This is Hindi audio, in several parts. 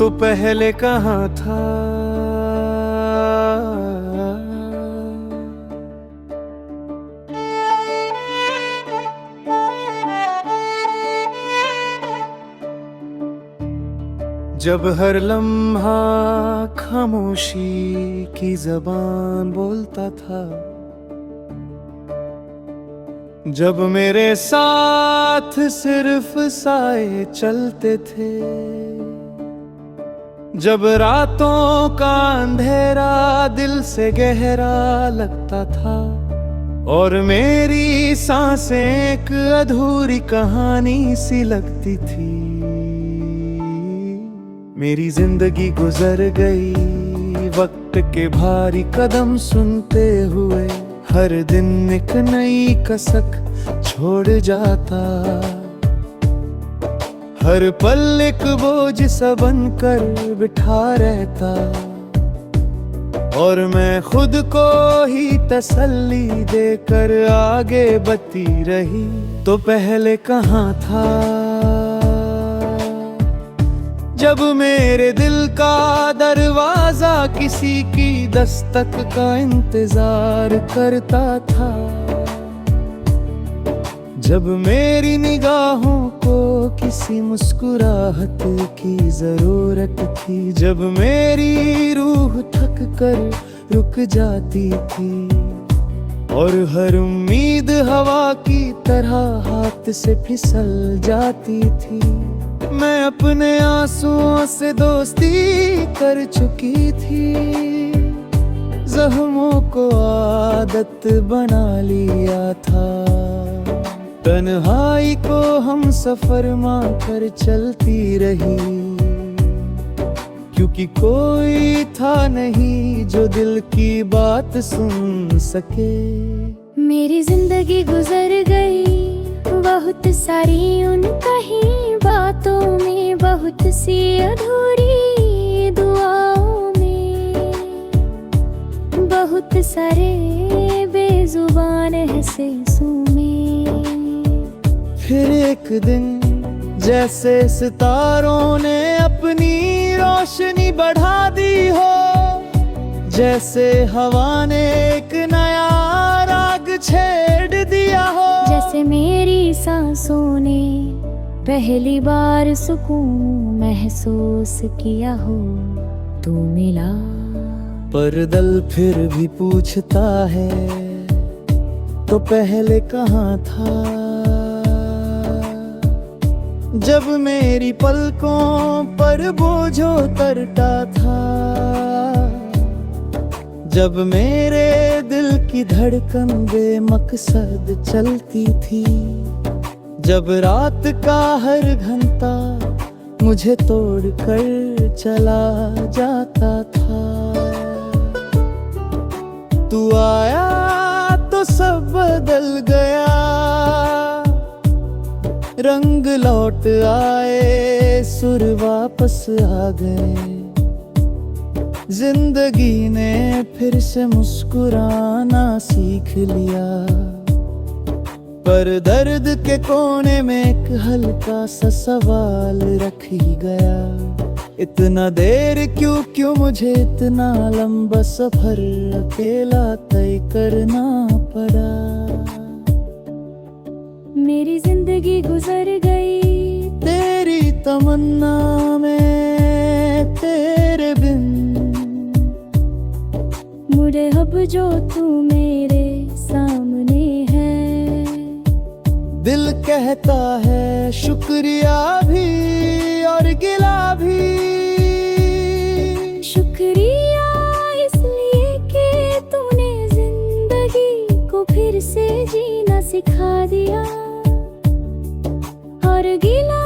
तो पहले कहाँ था। जब हर लम्हा खामोशी की जबान बोलता था, जब मेरे साथ सिर्फ साए चलते थे, जब रातों का अंधेरा दिल से गहरा लगता था और मेरी सांसें एक अधूरी कहानी सी लगती थी। मेरी जिंदगी गुजर गई वक्त के भारी कदम सुनते हुए, हर दिन एक नई कसक छोड़ जाता, हर पल एक बोझ सा बनकर बिठा रहता, और मैं खुद को ही तसल्ली देकर आगे बढ़ती रही। तो पहले कहाँ था जब मेरे दिल का दरवाजा किसी की दस्तक का इंतजार करता था, जब मेरी निगाहों को किसी मुस्कुराहट की जरूरत थी, जब मेरी रूह थक कर रुक जाती थी और हर उम्मीद हवा की तरह हाथ से फिसल जाती थी। मैं अपने आंसुओं से दोस्ती कर चुकी थी, जख्मों को आदत बना लिया था, तन्हाई को हम सफर मानकर चलती रही, क्योंकि कोई था नहीं जो दिल की बात सुन सके। मेरी जिंदगी गुजर गई बहुत सारी उन कहीं बातों में, बहुत सी अधूरी दुआओं में, बहुत सारे बेजुबान एहसासों में। फिर एक दिन जैसे सितारों ने अपनी रोशनी बढ़ा दी हो, जैसे हवा ने एक नया राग छेड़ दिया हो, जैसे मेरी सांसों ने पहली बार सुकून महसूस किया हो, तू मिला। पर दिल फिर भी पूछता है, तो पहले कहाँ था जब मेरी पलकों पर बोझ उतरता था, जब मेरे दिल की धड़कन बेमकसद चलती थी, जब रात का हर घंटा मुझे तोड़ कर चला जाता था। तू आया तो सब बदल गया, रंग लौट आए, सुर वापस आ गए, जिंदगी ने फिर से मुस्कुराना सीख लिया। पर दर्द के कोने में एक हल्का सा सवाल रख ही गया, इतना देर क्यों क्यों मुझे इतना लंबा सफर अकेला तय करना पड़ा। मेरी जिंदगी गुजर गई तेरी तमन्ना में, तेरे बिन मुड़े अब जो तू मेरे सामने है। दिल कहता है शुक्रिया भी और गिला भी। शुक्रिया इसलिए कि तूने जिंदगी को फिर से जीना सिखा दिया, और गिला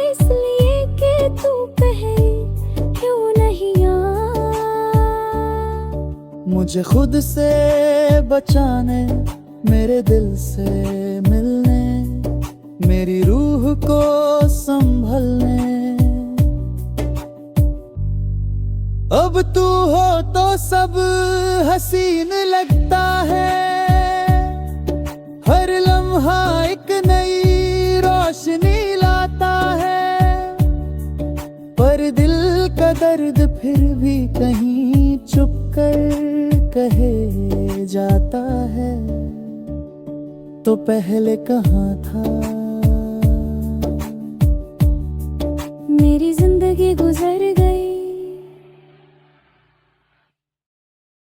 इसलिए कि तू पहले क्यों नहीं आया। मुझे खुद से बचाने, मेरे दिल से मिलने, मेरी रूह को संभलने। अब तू हो तो सब हसीन लगता है, हर लम्हा एक नई रोशनी लाता है। पर दिल फिर भी कहीं चुप कर कहे जाता है, तो पहले कहाँ था